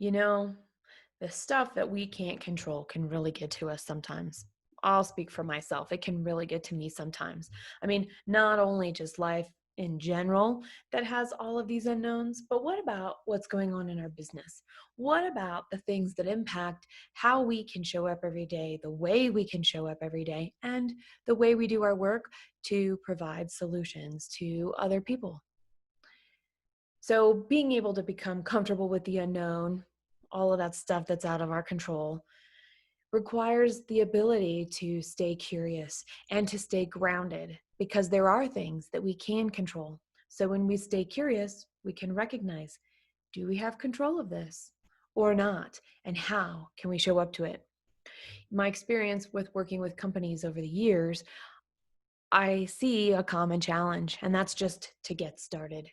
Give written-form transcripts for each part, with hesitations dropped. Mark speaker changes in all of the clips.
Speaker 1: You know, the stuff that we can't control can really get to us sometimes. I'll speak for myself. It can really get to me sometimes. I mean, not only just life in general that has all of these unknowns, but what about what's going on in our business? What about the things that impact how we can show up every day, the way we can show up every day, and the way we do our work to provide solutions to other people? So, being able to become comfortable with the unknown, all of that stuff that's out of our control, requires the ability to stay curious and to stay grounded because there are things that we can control. So, when we stay curious, we can recognize, do we have control of this or not? And how can we show up to it? My experience with working with companies over the years, I see a common challenge, and that's just to get started.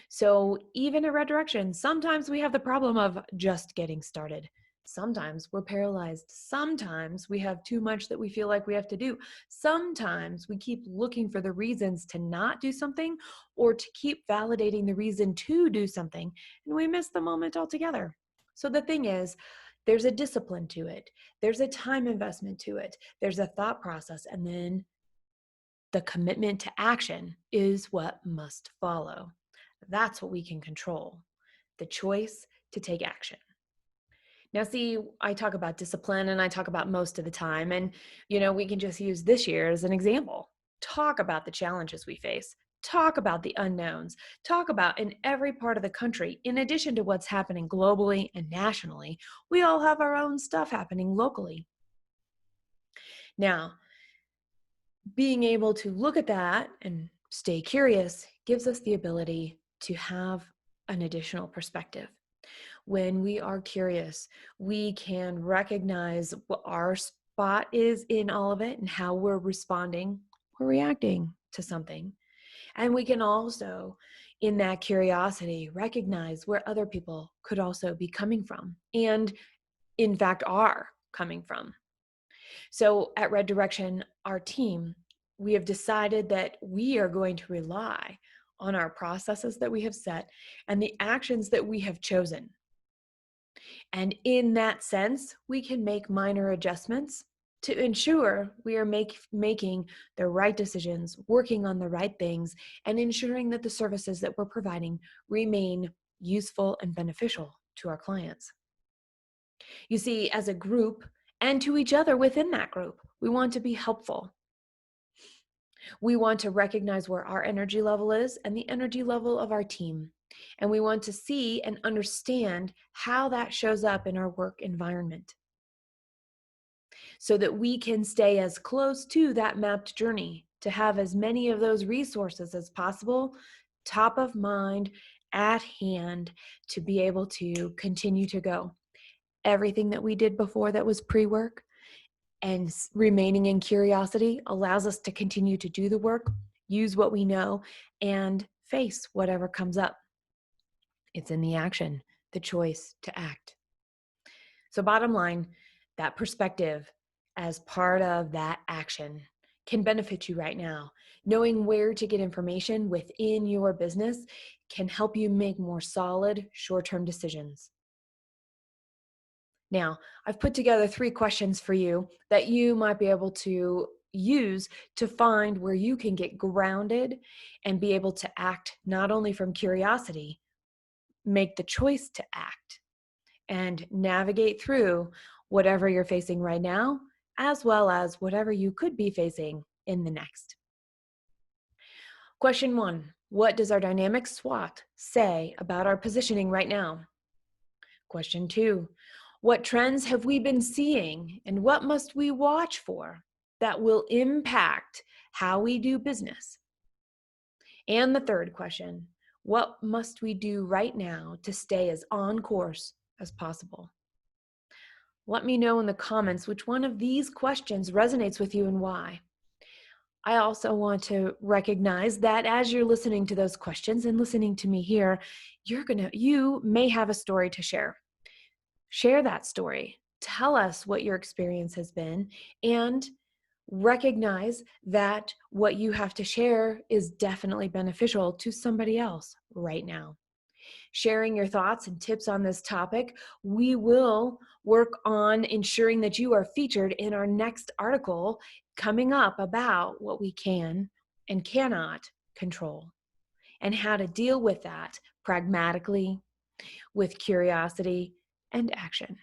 Speaker 1: So, even at Red Direction, sometimes we have the problem of just getting started. Sometimes we're paralyzed. Sometimes we have too much that we feel like we have to do. Sometimes we keep looking for the reasons to not do something or to keep validating the reason to do something, and we miss the moment altogether. So, the thing is, there's a discipline to it, there's a time investment to it, there's a thought process, and then the commitment to action is what must follow. That's what we can control, the choice to take action. Now, see, I talk about discipline and I talk about most of the time. And, we can just use this year as an example. Talk about the challenges we face, talk about the unknowns, talk about in every part of the country, in addition to what's happening globally and nationally, we all have our own stuff happening locally. Now, being able to look at that and stay curious gives us the ability to have an additional perspective. When we are curious, we can recognize what our spot is in all of it and how we're responding or reacting to something. And we can also, in that curiosity, recognize where other people could also be coming from and, in fact, are coming from. So at Red Direction, our team, we have decided that we are going to rely on our processes that we have set and the actions that we have chosen. And in that sense, we can make minor adjustments to ensure we are making the right decisions, working on the right things, and ensuring that the services that we're providing remain useful and beneficial to our clients. You see, as a group and to each other within that group, we want to be helpful. We want to recognize where our energy level is and the energy level of our team. And we want to see and understand how that shows up in our work environment so that we can stay as close to that mapped journey to have as many of those resources as possible, top of mind, at hand, to be able to continue to go. Everything that we did before that was pre-work and remaining in curiosity allows us to continue to do the work, use what we know, and face whatever comes up. It's in the action, the choice to act. So bottom line, that perspective as part of that action can benefit you right now. Knowing where to get information within your business can help you make more solid short-term decisions. Now, I've put together 3 questions for you that you might be able to use to find where you can get grounded and be able to act not only from curiosity, make the choice to act and navigate through whatever you're facing right now, as well as whatever you could be facing in the next. Question 1, what does our dynamic SWOT say about our positioning right now? Question 2, what trends have we been seeing and what must we watch for that will impact how we do business? And the third question, what must we do right now to stay as on course as possible? Let me know in the comments which one of these questions resonates with you and why. I also want to recognize that as you're listening to those questions and listening to me here, you may have a story to share. Share that story. Tell us what your experience has been and recognize that what you have to share is definitely beneficial to somebody else right now. sharing your thoughts and tips on this topic. We will work on ensuring that you are featured in our next article coming up about what we can and cannot control and how to deal with that pragmatically, with curiosity and action.